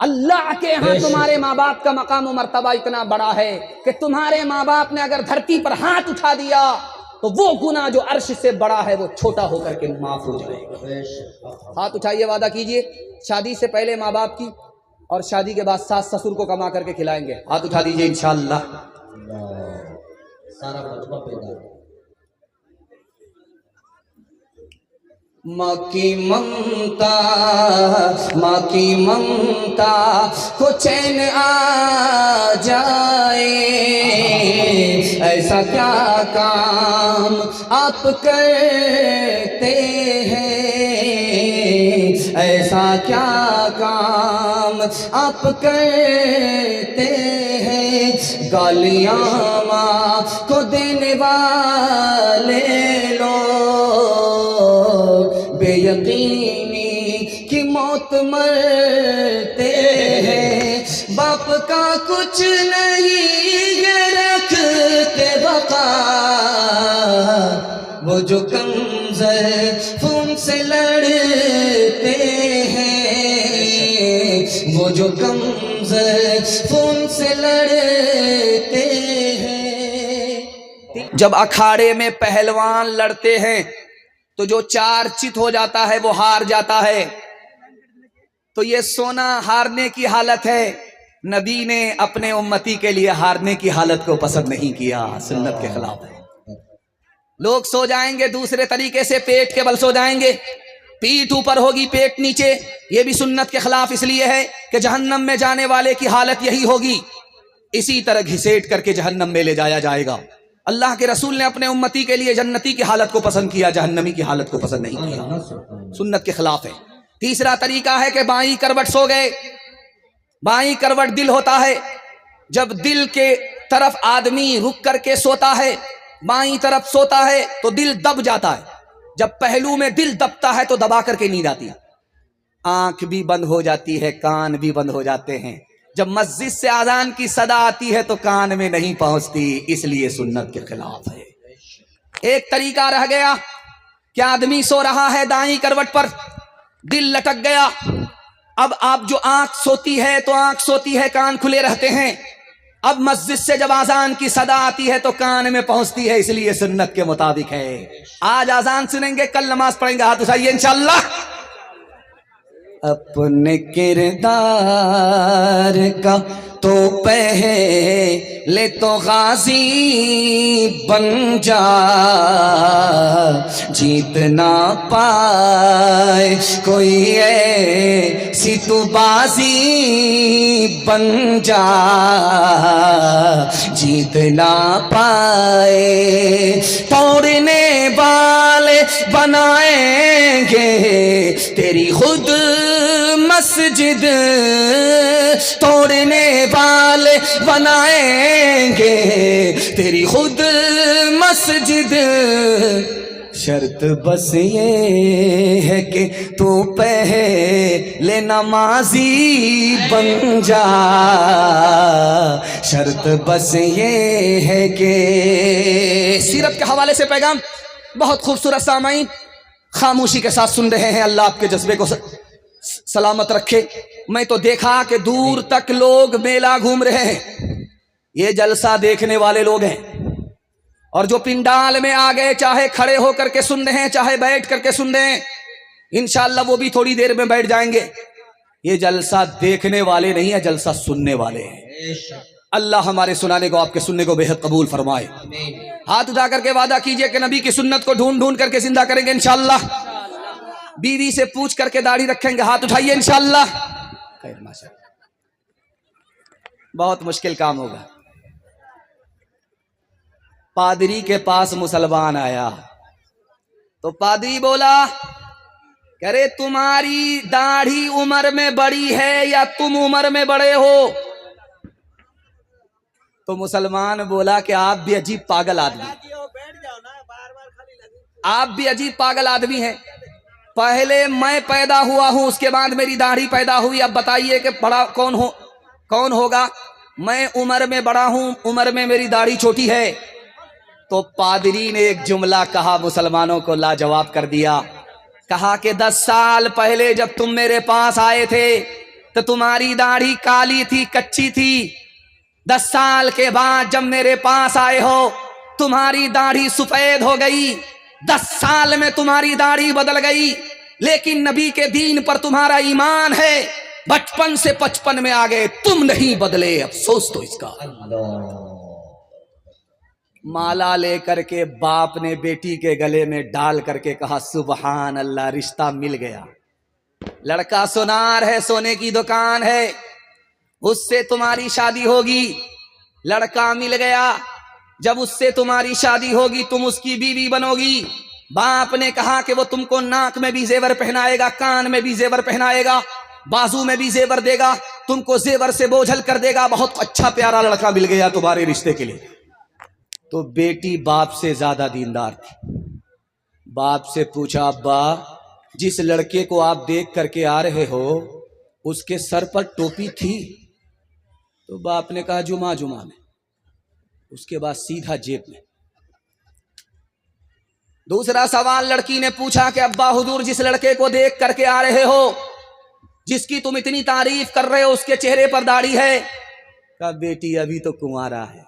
اللہ کے ہاں تمہارے ماں باپ کا مقام و مرتبہ اتنا بڑا ہے کہ تمہارے ماں باپ نے اگر دھرتی پر ہاتھ اٹھا دیا تو وہ گناہ جو عرش سے بڑا ہے وہ چھوٹا ہو کر کے معاف ہو جائے گا۔ ہاتھ اٹھائیے، وعدہ کیجئے شادی سے پہلے ماں باپ کی اور شادی کے بعد ساس سسر کو کما کر کے کھلائیں گے۔ ہاتھ اٹھا دیجئے انشاءاللہ۔ سارا مجمع پیدا ماں کی ممتا کو چین آ جائے، ایسا کیا کام آپ کرتے ہیں، ایسا کیا کام آپ کرتے ہیں، گالیاں ماں کو دینے والے بے یقینی کی موت مرتے ہیں، باپ کا کچھ نہیں یہ رکھتے بقا، وہ جو کمزر خون سے لڑتے ہیں، وہ جو کمزر خون سے لڑتے ہیں۔ جب اکھاڑے میں پہلوان لڑتے ہیں تو جو چار چت ہو جاتا ہے وہ ہار جاتا ہے، تو یہ سونا ہارنے کی حالت ہے۔ نبی نے اپنے امتی کے لیے ہارنے کی حالت کو پسند نہیں کیا، سنت کے خلاف ہے۔ لوگ سو جائیں گے دوسرے طریقے سے، پیٹ کے بل سو جائیں گے، پیٹھ اوپر ہوگی پیٹ نیچے، یہ بھی سنت کے خلاف اس لیے ہے کہ جہنم میں جانے والے کی حالت یہی ہوگی، اسی طرح گھسیٹ کر کے جہنم میں لے جایا جائے گا۔ اللہ کے رسول نے اپنے امتی کے لیے جنتی کی حالت کو پسند کیا، جہنمی کی حالت کو پسند نہیں کیا، سنت کے خلاف ہے۔ تیسرا طریقہ ہے کہ بائیں کروٹ سو گئے۔ بائیں کروٹ دل ہوتا ہے، جب دل کے طرف آدمی رک کر کے سوتا ہے، بائیں طرف سوتا ہے تو دل دب جاتا ہے، جب پہلو میں دل دبتا ہے تو دبا کر کے نیند آتی ہے، آنکھ بھی بند ہو جاتی ہے، کان بھی بند ہو جاتے ہیں۔ جب مسجد سے اذان کی صدا آتی ہے تو کان میں نہیں پہنچتی، اس لیے سنت کے خلاف ہے۔ ایک طریقہ رہ گیا کہ آدمی سو رہا ہے دائیں کروٹ پر، دل لٹک گیا، اب آپ جو آنکھ سوتی ہے تو آنکھ سوتی ہے، کان کھلے رہتے ہیں، اب مسجد سے جب اذان کی صدا آتی ہے تو کان میں پہنچتی ہے، اس لیے سنت کے مطابق ہے۔ آج اذان سنیں گے، کل نماز پڑھیں گے، ہاتھ اٹھائیے انشاءاللہ۔ اپنے کردار کا تو پہلے تو غازی بن جا، جیت نہ پائے کوئی ایسی تو بازی بن جا، جیت نہ پائے توڑنے والے بنائیں گے تیری خود مسجد، توڑنے والے بنائیں گے تیری خود مسجد، شرط بس یہ ہے کہ تو پہلے نمازی بن جا، شرط بس یہ ہے کہ۔ سیرت کے حوالے سے پیغام بہت خوبصورت، سامعین خاموشی کے ساتھ سن رہے ہیں، اللہ آپ کے جذبے کو سلامت رکھے۔ میں تو دیکھا کہ دور تک لوگ میلہ گھوم رہے ہیں، یہ جلسہ دیکھنے والے لوگ ہیں، اور جو پنڈال میں آ گئے چاہے کھڑے ہو کر کے سن رہے ہیں چاہے بیٹھ کر کے سن رہے ہیں، انشاءاللہ وہ بھی تھوڑی دیر میں بیٹھ جائیں گے۔ یہ جلسہ دیکھنے والے نہیں ہے، جلسہ سننے والے ہیں۔ اللہ ہمارے سنانے کو آپ کے سننے کو بہت قبول فرمائے۔ ہاتھ اٹھا کر کے وعدہ کیجئے کہ نبی کی سنت کو ڈھونڈ ڈھونڈ کر کے زندہ کریں گے انشاءاللہ۔ بیوی سے پوچھ کر کے داڑھی رکھیں گے، ہاتھ اٹھائیے انشاءاللہ۔ خیر ماشاءاللہ، بہت مشکل کام ہوگا۔ پادری کے پاس مسلمان آیا تو پادری بولا کہ ارے تمہاری داڑھی عمر میں بڑی ہے یا تم عمر میں بڑے ہو؟ تو مسلمان بولا کہ آپ بھی عجیب پاگل آدمی، آپ بھی عجیب پاگل آدمی ہیں، پہلے میں پیدا ہوا ہوں، اس کے بعد میری داڑھی پیدا ہوئی، اب بتائیے کہ بڑا کون ہوگا؟ میں عمر میں بڑا ہوں، عمر میں میری داڑھی چھوٹی ہے۔ تو پادری نے ایک جملہ کہا، مسلمانوں کو لاجواب کر دیا، کہا کہ 10 سال پہلے جب تم میرے پاس آئے تھے تو تمہاری داڑھی کالی تھی, کچی تھی. 10 سال کے بعد جب میرے پاس آئے ہو تمہاری داڑھی سفید ہو گئی. 10 سال میں تمہاری داڑھی بدل گئی, لیکن نبی کے دین پر تمہارا ایمان ہے. بچپن سے 55 میں آ گئے, تم نہیں بدلے, افسوس تو اس کا. مالا لے کر کے باپ نے بیٹی کے گلے میں ڈال کر کے کہا سبحان اللہ, رشتہ مل گیا. لڑکا سونار ہے, سونے کی دکان ہے, اس سے تمہاری شادی ہوگی. لڑکا مل گیا, جب اس سے تمہاری شادی ہوگی تم اس کی بیوی بنو گی. باپ نے کہا کہ وہ تم کو ناک میں بھی زیور پہنائے گا, کان میں بھی زیور پہنائے گا, بازو میں بھی زیور دے گا, تم کو زیور سے بوجھل کر دے گا. بہت اچھا پیارا لڑکا مل گیا تمہارے رشتے کے لیے. تو بیٹی باپ سے زیادہ دیندار تھی. باپ سے پوچھا ابا جس لڑکے کو آپ دیکھ کر کے آ رہے ہو اس کے سر پر ٹوپی تھی؟ تو باپ نے کہا جمعہ میں. اس کے بعد سیدھا جیب میں. دوسرا سوال لڑکی نے پوچھا کہ ابا حضور جس لڑکے کو دیکھ کر کے آ رہے ہو, جس کی تم اتنی تعریف کر رہے ہو, اس کے چہرے پر داڑھی ہے؟ کہا بیٹی ابھی تو کنوارا ہے,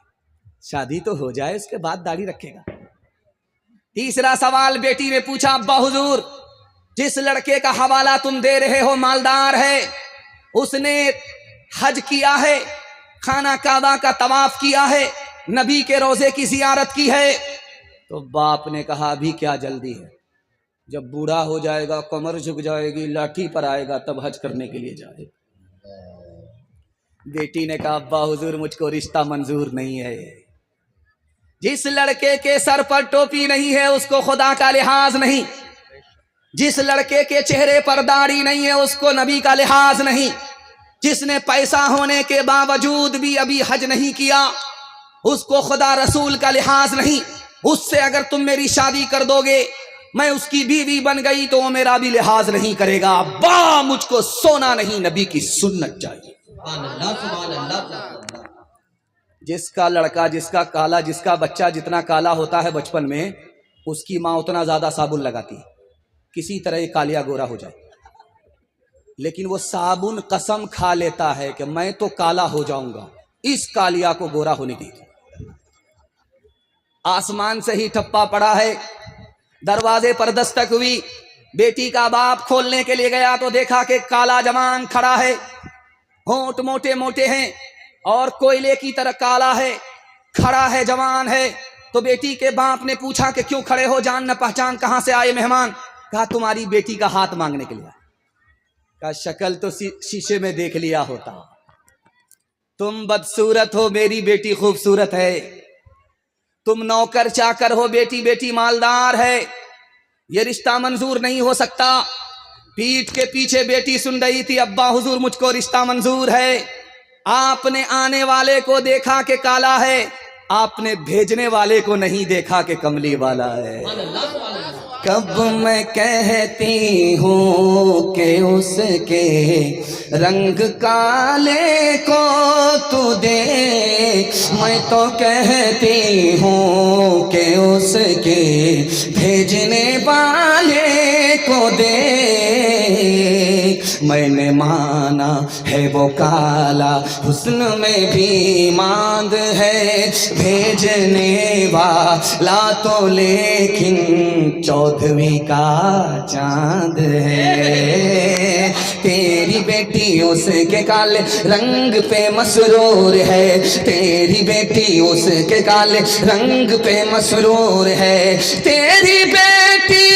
شادی تو ہو جائے اس کے بعد داڑھی رکھے گا. تیسرا سوال بیٹی نے پوچھا ابا حضور جس لڑکے کا حوالہ تم دے رہے ہو مالدار ہے, اس نے حج کیا ہے, خانہ کعبہ کا طواف کیا ہے, نبی کے روزے کی زیارت کی ہے؟ تو باپ نے کہا ابھی کیا جلدی ہے, جب بوڑھا ہو جائے گا, کمر جھک جائے گی, لاٹھی پر آئے گا, تب حج کرنے کے لیے جائے گا. بیٹی نے کہا ابا حضور مجھ کو رشتہ منظور نہیں ہے. جس لڑکے کے سر پر ٹوپی نہیں ہے اس کو خدا کا لحاظ نہیں, جس لڑکے کے چہرے پر داڑھی نہیں ہے اس کو نبی کا لحاظ نہیں, جس نے پیسہ ہونے کے باوجود بھی ابھی حج نہیں کیا اس کو خدا رسول کا لحاظ نہیں. اس سے اگر تم میری شادی کر دو گے, میں اس کی بیوی بن گئی تو وہ میرا بھی لحاظ نہیں کرے گا. ابا مجھ کو سونا نہیں, نبی کی سنت چاہیے. جس کا لڑکا, جس کا کالا, جس کا بچہ جتنا کالا ہوتا ہے بچپن میں, اس کی ماں اتنا زیادہ صابن لگاتی ہے کسی طرح یہ کالیا گورا ہو جائے. لیکن وہ صابن قسم کھا لیتا ہے کہ میں تو کالا ہو جاؤں گا, اس کالیا کو گورا ہونے دے. آسمان سے ہی ٹھپا پڑا ہے, دروازے پر دستک ہوئی, بیٹی کا باپ کھولنے کے لیے گیا تو دیکھا کہ کالا جوان کھڑا ہے, ہونٹ موٹے موٹے ہیں اور کوئلے کی طرح کالا ہے, کھڑا ہے, جوان ہے. تو بیٹی کے باپ نے پوچھا کہ کیوں کھڑے ہو, جان نہ پہچان, کہاں سے آئے مہمان؟ کہا تمہاری بیٹی کا ہاتھ مانگنے کے لیے. کہا شکل تو شیشے میں دیکھ لیا ہوتا, تم بدصورت ہو, میری بیٹی خوبصورت ہے. تم نوکر چاکر ہو, بیٹی مالدار ہے, یہ رشتہ منظور نہیں ہو سکتا. پیٹھ کے پیچھے بیٹی سن رہی تھی ابا حضور مجھ کو رشتہ منظور ہے. آپ نے آنے والے کو دیکھا کہ کالا ہے, آپ نے بھیجنے والے کو نہیں دیکھا کہ کملی والا ہے. کب میں کہتی ہوں کہ اس کے رنگ کالے کو تو دیکھ, میں تو کہتی ہوں کہ اس کے بھیجنے والے کو دیکھ. میں نے مانا ہے وہ کالا, حسن میں بھی ماند ہے, بھیجنے والا تو لیکن 14ویں کا چاند ہے. تیری بیٹی اس کے کالے رنگ پہ مسرور ہے, تیری بیٹی اس کے کالے رنگ پہ مسرور ہے, تیری بیٹی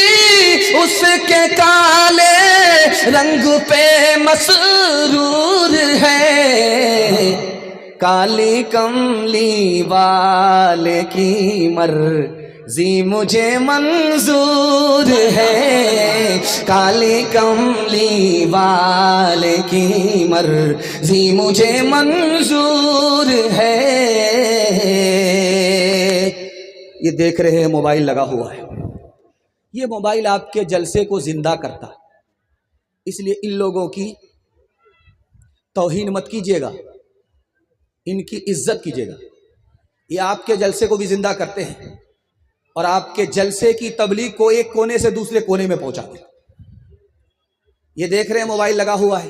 اس کے کالے رنگ پہ مسرور ہے. کالی کملی والے کی مرضی مجھے منظور ہے, کالی کملی والے کی مرضی مجھے منظور ہے. یہ دیکھ رہے ہیں موبائل لگا ہوا ہے, یہ موبائل آپ کے جلسے کو زندہ کرتا ہے, اس لیے ان لوگوں کی توہین مت کیجیے گا, ان کی عزت کیجیے گا. یہ آپ کے جلسے کو بھی زندہ کرتے ہیں اور آپ کے جلسے کی تبلیغ کو ایک کونے سے دوسرے کونے میں پہنچاتے ہیں. یہ دیکھ رہے ہیں موبائل لگا ہوا ہے,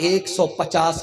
150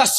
10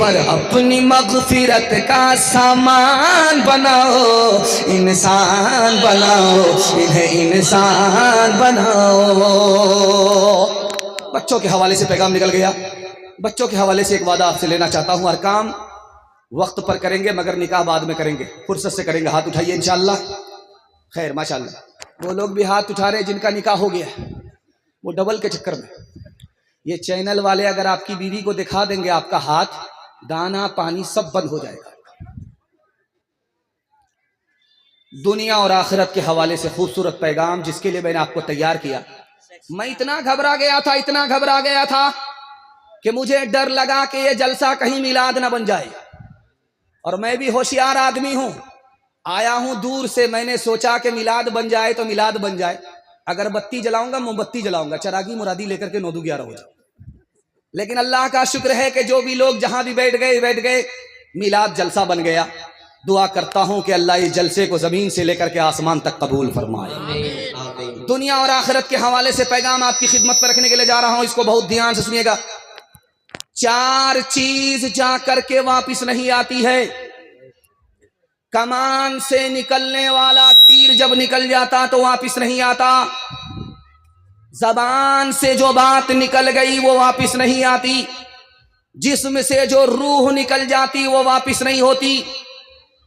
پر اپنی مغفرت کا سامان بناؤ، انسان بناؤ، انہیں انسان بناؤ۔ بچوں کے حوالے سے پیغام نکل گیا۔ بچوں کے حوالے سے ایک وعدہ آپ سے لینا چاہتا ہوں، ہر کام وقت پر کریں گے مگر نکاح بعد میں کریں گے، فرصت سے کریں گے۔ ہاتھ اٹھائیے انشاءاللہ۔ خیر ماشاءاللہ، وہ لوگ بھی ہاتھ اٹھا رہے جن کا نکاح ہو گیا ہے، وہ ڈبل کے چکر میں۔ یہ چینل والے اگر آپ کی بیوی کو دکھا دیں گے آپ کا ہاتھ، دانا پانی سب بند ہو جائے گا۔ دنیا اور آخرت کے حوالے سے خوبصورت پیغام جس کے لیے میں نے آپ کو تیار کیا۔ میں اتنا گھبرا گیا تھا کہ مجھے ڈر لگا کہ یہ جلسہ کہیں میلاد نہ بن جائے، اور میں بھی ہوشیار آدمی ہوں، آیا ہوں دور سے، میں نے سوچا کہ میلاد بن جائے تو میلاد بن جائے، اگر بتی جلاؤں گا موم بتی جلاؤں گا، چراغی مرادی لے کر کے 9-11 ہو جائے۔ لیکن اللہ کا شکر ہے کہ جو بھی لوگ جہاں بھی بیٹھ گئے، میلاد جلسہ بن گیا۔ دعا کرتا ہوں کہ اللہ اس جلسے کو زمین سے لے کر کے آسمان تک قبول فرمائے۔ دنیا اور آخرت کے حوالے سے پیغام آپ کی خدمت پر رکھنے کے لیے جا رہا ہوں، اس کو بہت دھیان سے سنیے گا۔ 4 چیز جا کر کے واپس نہیں آتی ہے۔ کمان سے نکلنے والا تیر جب نکل جاتا تو واپس نہیں آتا، زبان سے جو بات نکل گئی وہ واپس نہیں آتی، جسم سے جو روح نکل جاتی وہ واپس نہیں ہوتی،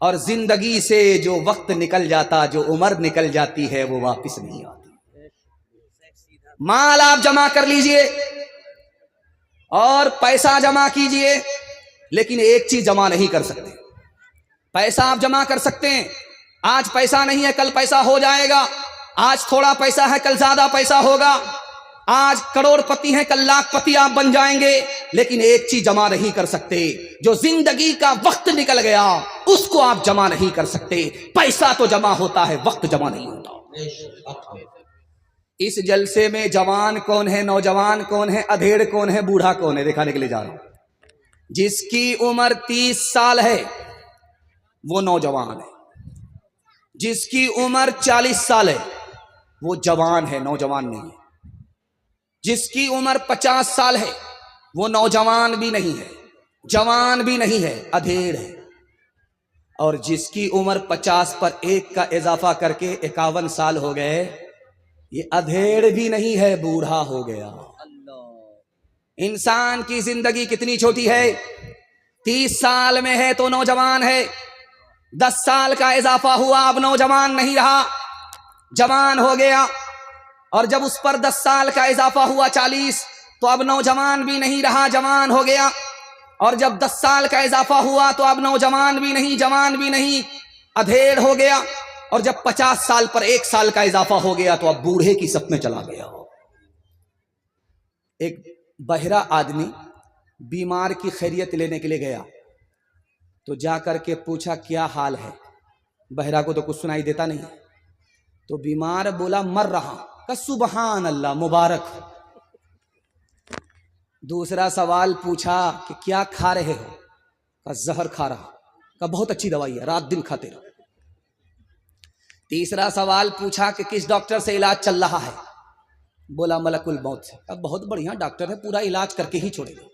اور زندگی سے جو وقت نکل جاتا، جو عمر نکل جاتی ہے وہ واپس نہیں آتی۔ مال آپ جمع کر لیجئے اور پیسہ جمع کیجئے، لیکن ایک چیز جمع نہیں کر سکتے۔ پیسہ آپ جمع کر سکتے ہیں، آج پیسہ نہیں ہے کل پیسہ ہو جائے گا، آج تھوڑا پیسہ ہے کل زیادہ پیسہ ہوگا، آج کروڑ پتی ہیں کل لاکھ پتی آپ بن جائیں گے، لیکن ایک چیز جمع نہیں کر سکتے، جو زندگی کا وقت نکل گیا اس کو آپ جمع نہیں کر سکتے۔ پیسہ تو جمع ہوتا ہے، وقت جمع نہیں ہوتا۔ اس جلسے میں جوان کون ہے، نوجوان کون ہے، ادھیڑ کون ہے، بوڑھا کون ہے، دکھانے کے لیے جا رہا ہوں۔ جس کی عمر 30 سال ہے وہ نوجوان ہے، جس کی عمر 40 سال ہے وہ جوان ہے، نوجوان نہیں ہے، جس کی عمر 50 سال ہے وہ نوجوان بھی نہیں ہے، جوان بھی نہیں ہے، ادھیڑ ہے، اور جس کی عمر 50 پر 1 کا اضافہ کر کے 51 سال ہو گئے، یہ ادھیڑ بھی نہیں ہے، بوڑھا ہو گیا۔ انسان کی زندگی کتنی چھوٹی ہے، 30 سال میں ہے تو نوجوان ہے، 10 سال کا اضافہ ہوا اب نوجوان نہیں رہا، جوان ہو گیا، اور جب اس پر 10 سال کا اضافہ ہوا 40 تو اب نوجوان بھی نہیں رہا، جوان ہو گیا، اور جب 10 سال کا اضافہ ہوا تو اب نوجوان بھی نہیں، جوان بھی نہیں، ادھیڑ ہو گیا، اور جب 50 سال پر 1 سال کا اضافہ ہو گیا تو اب بوڑھے کی صف میں چلا گیا۔ ایک بہرا آدمی بیمار کی خیریت لینے کے لیے گیا تو جا کر کے پوچھا کیا حال ہے، بہرا کو تو کچھ سنائی دیتا نہیں، تو بیمار بولا مر رہا، کہ سبحان اللہ، مبارک۔ دوسرا سوال پوچھا کہ کیا کھا رہے ہو، کہ زہر کھا رہا، کہ بہت اچھی دوائی ہے، رات دن کھاتے رہو۔ تیسرا سوال پوچھا کہ کس ڈاکٹر سے علاج چل رہا ہے، بولا ملک الموت سے، کہ بہت بڑھیا ڈاکٹر ہے، پورا علاج کر کے ہی چھوڑے گا۔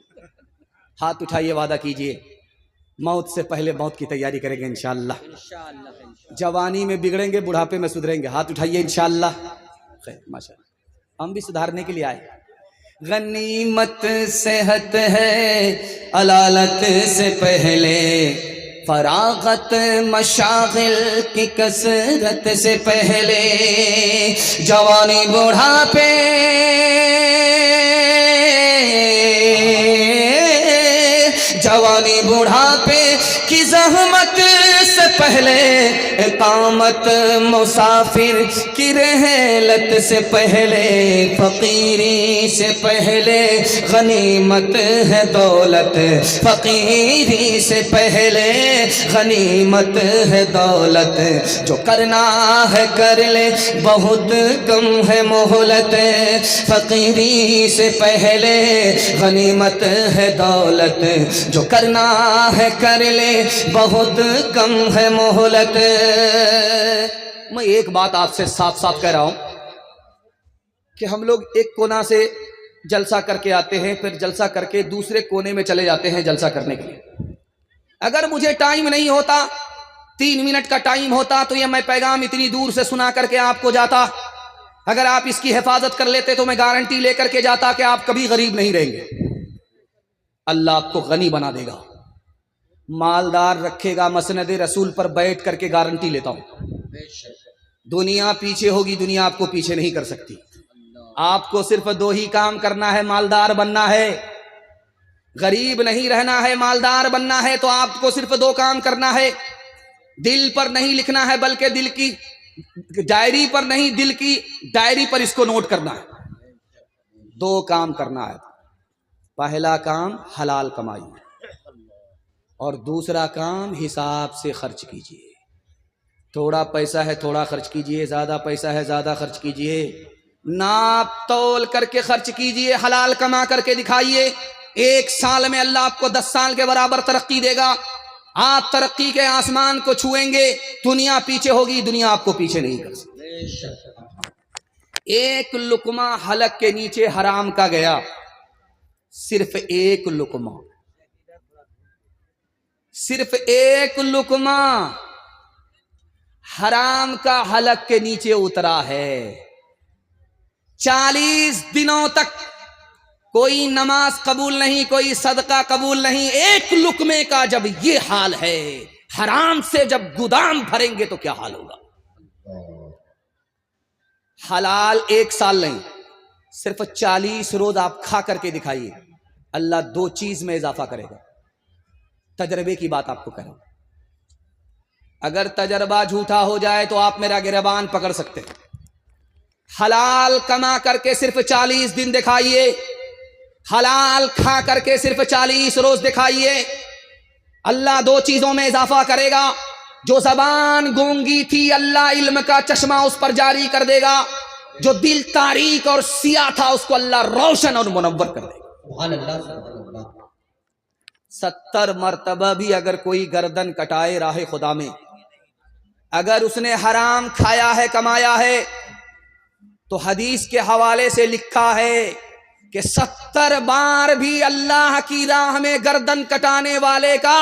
ہاتھ اٹھائیے، وعدہ کیجئے موت سے پہلے موت کی تیاری کریں گے انشاءاللہ۔ جوانی میں بگڑیں گے، بڑھاپے میں سدھریں گے، ہاتھ اٹھائیے انشاءاللہ۔ خیر ماشاءاللہ، ہم بھی سدھارنے کے لیے آئے۔ غنیمت صحت ہے علالت سے پہلے، فراغت مشاغل کی کثرت سے پہلے، جوانی بڑھاپے جوانی بڑھاپے کی زحمت سے پہلے، اقامت مسافر کی رحلت سے پہلے، فقیری سے پہلے غنیمت ہے دولت، فقیری سے پہلے غنیمت ہے دولت، جو کرنا ہے کر لے بہت کم ہے مہلت، فقیری سے پہلے غنیمت ہے دولت، جو کرنا ہے کر لے بہت کم ہے مہلت۔ میں ایک بات آپ سے صاف صاف کہہ رہا ہوں کہ ہم لوگ ایک کونا سے جلسہ کر کے آتے ہیں، پھر جلسہ کر کے دوسرے کونے میں چلے جاتے ہیں جلسہ کرنے کے لیے۔ اگر مجھے ٹائم نہیں ہوتا، 3 منٹ کا ٹائم ہوتا تو یہ میں پیغام اتنی دور سے سنا کر کے آپ کو جاتا۔ اگر آپ اس کی حفاظت کر لیتے تو میں گارنٹی لے کر کے جاتا کہ آپ کبھی غریب نہیں رہیں گے۔ اللہ آپ کو غنی بنا دے گا، مالدار رکھے گا۔ مسند رسول پر بیٹھ کر کے گارنٹی لیتا ہوں، دنیا پیچھے ہوگی، دنیا آپ کو پیچھے نہیں کر سکتی۔ آپ کو صرف 2 ہی کام کرنا ہے، مالدار بننا ہے، غریب نہیں رہنا ہے، مالدار بننا ہے تو آپ کو صرف 2 کام کرنا ہے۔ دل پر نہیں لکھنا ہے بلکہ دل کی ڈائری پر نہیں، دل کی ڈائری پر اس کو نوٹ کرنا ہے۔ 2 کام کرنا ہے۔ پہلا کام حلال کمائی اور دوسرا کام حساب سے خرچ کیجئے۔ تھوڑا پیسہ ہے تھوڑا خرچ کیجئے، زیادہ پیسہ ہے زیادہ خرچ کیجئے، ناپ تول کر کے خرچ کیجئے، حلال کما کر کے دکھائیے۔ 1 سال میں اللہ آپ کو 10 سال کے برابر ترقی دے گا۔ آپ ترقی کے آسمان کو چھوئیں گے، دنیا پیچھے ہوگی، دنیا آپ کو پیچھے نہیں کر سکتی۔ 1 لقمہ حلق کے نیچے حرام کا گیا، صرف 1 لقمہ، صرف 1 لقمہ حرام کا حلق کے نیچے اترا ہے۔ 40 دنوں تک کوئی نماز قبول نہیں، کوئی صدقہ قبول نہیں۔ 1 لقمے کا جب یہ حال ہے، حرام سے جب گودام بھریں گے تو کیا حال ہوگا؟ حلال 1 سال نہیں، صرف 40 روز آپ کھا کر کے دکھائیے، اللہ 2 چیز میں اضافہ کرے گا۔ تجربے کی بات آپ کو کروں، اگر تجربہ جھوٹا ہو جائے تو آپ میرا گریبان پکڑ سکتے ہیں۔ حلال کما کر کے صرف 40 دن دکھائیے، حلال کھا کر کے صرف 40 روز دکھائیے، اللہ 2 چیزوں میں اضافہ کرے گا۔ جو زبان گونگی تھی اللہ علم کا چشمہ اس پر جاری کر دے گا، جو دل تاریک اور سیاہ تھا اس کو اللہ روشن اور منور کر دے گا۔ 70 مرتبہ بھی اگر کوئی گردن کٹائے راہ خدا میں، اگر اس نے حرام کھایا ہے کمایا ہے تو حدیث کے حوالے سے لکھا ہے کہ 70 بار بھی اللہ کی راہ میں گردن کٹانے والے کا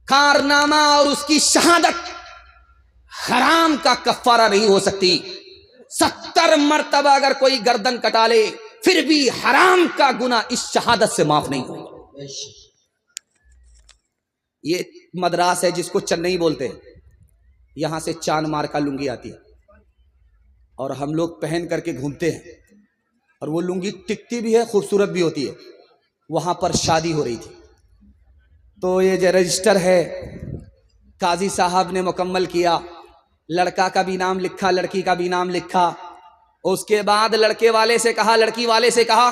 کارنامہ اور اس کی شہادت حرام کا کفارہ نہیں ہو سکتی۔ 70 مرتبہ اگر کوئی گردن کٹا لے پھر بھی حرام کا گناہ اس شہادت سے معاف نہیں ہوگا۔ یہ مدراس ہے جس کو چنئی بولتے ہیں، یہاں سے چاند مار کا لنگی آتی ہے اور ہم لوگ پہن کر کے گھومتے ہیں، اور وہ لنگی ٹکتی بھی ہے، خوبصورت بھی ہوتی ہے۔ وہاں پر شادی ہو رہی تھی تو یہ جو رجسٹر ہے قاضی صاحب نے مکمل کیا، لڑکا کا بھی نام لکھا، لڑکی کا بھی نام لکھا۔ اس کے بعد لڑکے والے سے کہا، لڑکی والے سے کہا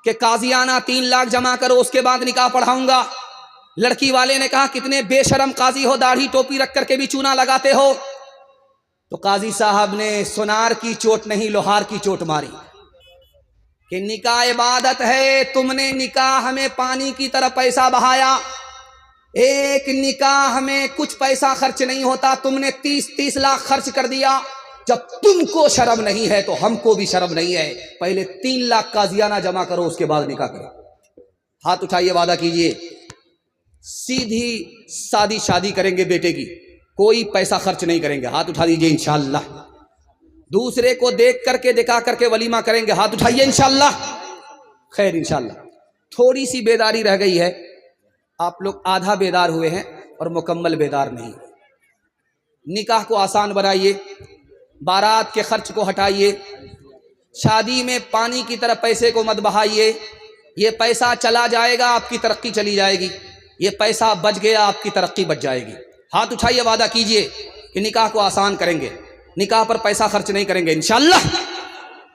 کہ قاضیانہ 3 لاکھ جمع کرو، اس کے بعد نکاح پڑھاؤں گا۔ لڑکی والے نے کہا کتنے بے شرم قاضی ہو، داڑھی ٹوپی رکھ کر کے بھی چونا لگاتے ہو۔ تو قاضی صاحب نے سونار کی چوٹ نہیں لوہار کی چوٹ ماری کہ نکاح عبادت ہے، تم نے نکاح میں پانی کی طرح پیسہ بہایا۔ ایک نکاح میں کچھ پیسہ خرچ نہیں ہوتا، تم نے 30 لاکھ خرچ کر دیا۔ جب تم کو شرم نہیں ہے تو ہم کو بھی شرم نہیں ہے، پہلے 3 لاکھ قاضیانہ جمع کرو، اس کے بعد نکاح کرو۔ ہاتھ اٹھائیے، وعدہ کیجئے سیدھی سادی شادی کریں گے بیٹے کی، کوئی پیسہ خرچ نہیں کریں گے۔ ہاتھ اٹھا دیجئے انشاءاللہ۔ دوسرے کو دیکھ کر کے دکھا کر کے ولیمہ کریں گے، ہاتھ اٹھائیے انشاءاللہ۔ خیر انشاءاللہ۔ تھوڑی سی بیداری رہ گئی ہے، آپ لوگ آدھا بیدار ہوئے ہیں اور مکمل بیدار نہیں۔ نکاح کو آسان بنائیے، بارات کے خرچ کو ہٹائیے، شادی میں پانی کی طرح پیسے کو مت بہائیے۔ یہ پیسہ چلا جائے گا آپ کی ترقی چلی جائے گی، یہ پیسہ بچ گیا آپ کی ترقی بچ جائے گی۔ ہاتھ اٹھائیے، وعدہ کیجئے کہ نکاح کو آسان کریں گے، نکاح پر پیسہ خرچ نہیں کریں گے انشاءاللہ۔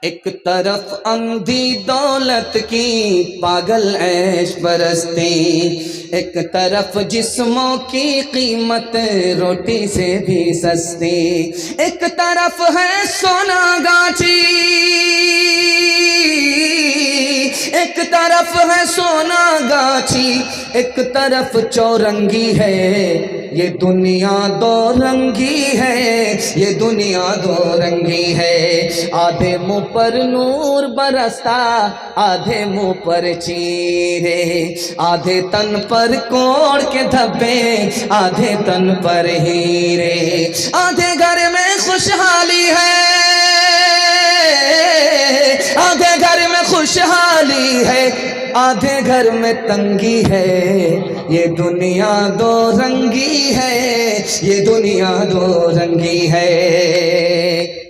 ایک طرف اندھی دولت کی پاگل عیش پرستی، ایک طرف جسموں کی قیمت روٹی سے بھی سستی، ایک طرف ہے سونا گاچھی، ایک طرف ہے سونا گاچھی، ایک طرف چورنگی ہے، یہ دنیا دو رنگی ہے، یہ دنیا دو رنگی ہے، آدھے منہ پر نور برستا آدھے منہ پر چیرے، آدھے تن پر کوڑ کے دھبے آدھے تن پر ہیرے، آدھے گھر میں خوشحالی ہے آدھے گھر میں خوشحالی ہے، آدھے گھر میں تنگی ہے، یہ دنیا دو رنگی ہے، یہ دنیا دو رنگی ہے۔